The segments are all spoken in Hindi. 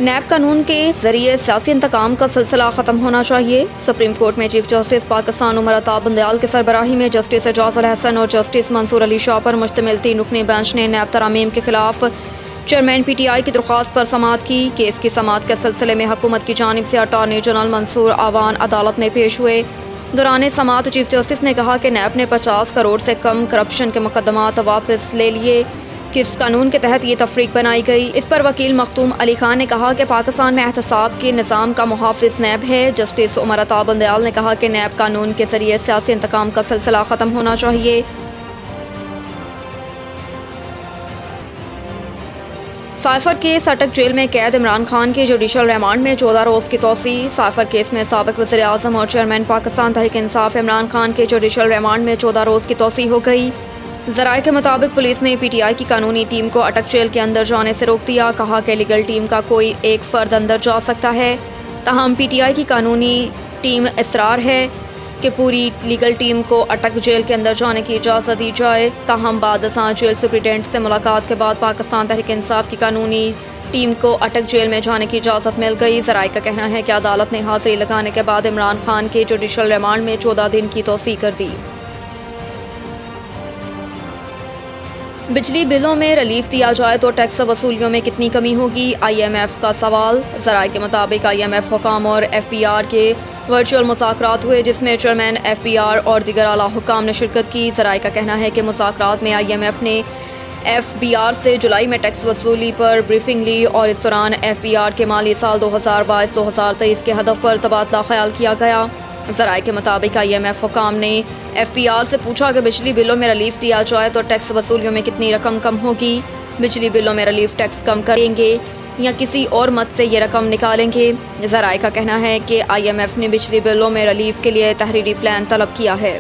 नैब कानून के जरिए सियासी इंतकाम का सिलसिला ख़त्म होना चाहिए। सुप्रीम कोर्ट में चीफ जस्टिस पाकिस्तान उमर अता बंदयाल की सरबराही में जस्टिस एजाज अल हसन और जस्टिस मंसूर अली शाह पर मुश्तमिल 3 रुकनी बेंच ने नैब तरामीम के खिलाफ चेयरमैन PTI की दरख्वास्त पर समाअत की। केस की समाअत के सिलसिले में हुकूमत की जानिब से अटॉर्नी जनरल मंसूर आवान अदालत में पेश हुए। दौरान समाअत चीफ जस्टिस ने कहा कि नैब ने 50 करोड़ से कम करप्शन के मुकदमात वापस ले लिए। किस कानून के तहत ये तफरीक बनाई गई? इस पर वकील मखतूम अली खान ने कहा कि पाकिस्तान में एहतसाब के निज़ाम का मुहाफिज नैब है। जस्टिस उमर अता बंदयाल ने कहा कि नैब कानून के जरिए सियासी इंतकाम का सिलसिला ख़त्म होना चाहिए। साइफर केस अटक जेल में कैद इमरान खान के जुडिशल रिमांड में 14 रोज़ की तोसी। साइफर केस में साबिक वज़ीर आज़म और चेयरमैन पाकिस्तान तहरीक इंसाफ इमरान खान के जुडिशल रिमांड में 14 रोज़ की तोसी हो गई। ज़राए के मुताबिक पुलिस ने PTI की कानूनी टीम को अटक जेल के अंदर जाने से रोक दिया। कहा कि लीगल टीम का कोई एक फ़र्द अंदर जा सकता है। ताहम PTI की कानूनी टीम इसरार है कि पूरी लीगल टीम को अटक जेल के अंदर जाने की इजाज़त दी जाए। ताहम बाद जेल सुप्रिटेंडेंट से मुलाकात के बाद पाकिस्तान तहरीक इंसाफ की कानूनी टीम को अटक जेल में जाने की इजाज़त मिल गई। ज़राए का कहना है कि अदालत ने हाज़िरी लगाने के बाद इमरान खान के जुडिशल रिमांड में 14 दिन की तोसी कर दी। बिजली बिलों में रिलीफ दिया जाए तो टैक्स वसूलियों में कितनी कमी होगी? IMF का सवाल। ज़राए के मुताबिक IMF हुकाम और FBR के वर्चुअल मुज़ाकरात हुए, जिसमें चेयरमैन FBR और दीगर आला हुकाम ने शिरकत की। ज़राए का कहना है कि मुज़ाकरात में IMF ने FBR से जुलाई में टैक्स वसूली पर ब्रीफिंग ली और इस दौरान FBR के माली साल 2022-2023 के हदफ पर तबादला ख्याल किया गया। ज़राए के मुताबिक IMF हुकाम ने FBR से पूछा कि बिजली बिलों में रिलीफ दिया जाए तो टैक्स वसूलियों में कितनी रकम कम होगी? बिजली बिलों में रिलीफ टैक्स कम करेंगे या किसी और मद से ये रकम निकालेंगे? ज़राए का कहना है कि IMF ने बिजली बिलों में रिलीफ के लिए तहरीरी प्लान तलब किया है।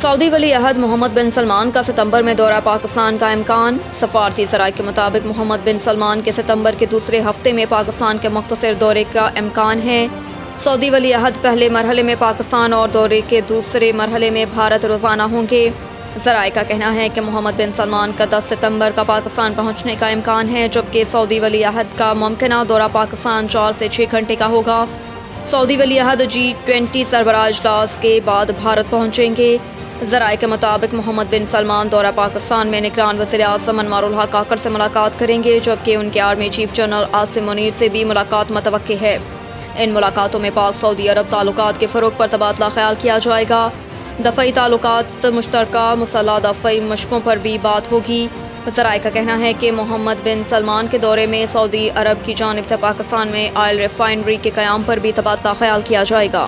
सऊदी वली अहद मोहम्मद बिन सलमान का सितंबर में दौरा पाकिस्तान का इम्कान। सफारती ज़राए के मुताबिक मोहम्मद बिन सलमान के सितंबर के दूसरे हफ्ते में पाकिस्तान के मुख्तसर दौरे का इम्कान है। सऊदी वली अहद पहले मरहले में पाकिस्तान और दौरे के दूसरे मरहले में भारत रवाना होंगे। ज़राए का कहना है कि मोहम्मद बिन सलमान का 10 सितंबर का पाकिस्तान पहुँचने का इम्कान है, जबकि सऊदी वली अहद का मुमकिना दौरा पाकिस्तान 4 से 6 घंटे का होगा। सऊदी वली अहद G20 सरबराह इजलास के बाद भारत पहुँचेंगे। ज़राए के मुताबिक मोहम्मद बिन सलमान दौरा पाकिस्तान में निगरान वज़ीर आज़म अनवारुल हक काकर से मुलाकात करेंगे, जबकि उनके army chief general Asim Munir से भी मुलाकात मुतवक्की है। इन मुलाकातों में पाक सऊदी अरब ताल्लुकात के फ़रोग़ पर तबादला ख्याल किया जाएगा। दफ़ई ताल्लुकात, मुश्तरका मुसल्लह दफ़ई मशकों पर भी बात होगी। ज़राए का कहना है कि मोहम्मद बिन सलमान के दौरे में सऊदी अरब की जानिब से पाकिस्तान में ऑयल रिफाइनरी के क़याम पर भी तबादला ख्याल किया जाएगा।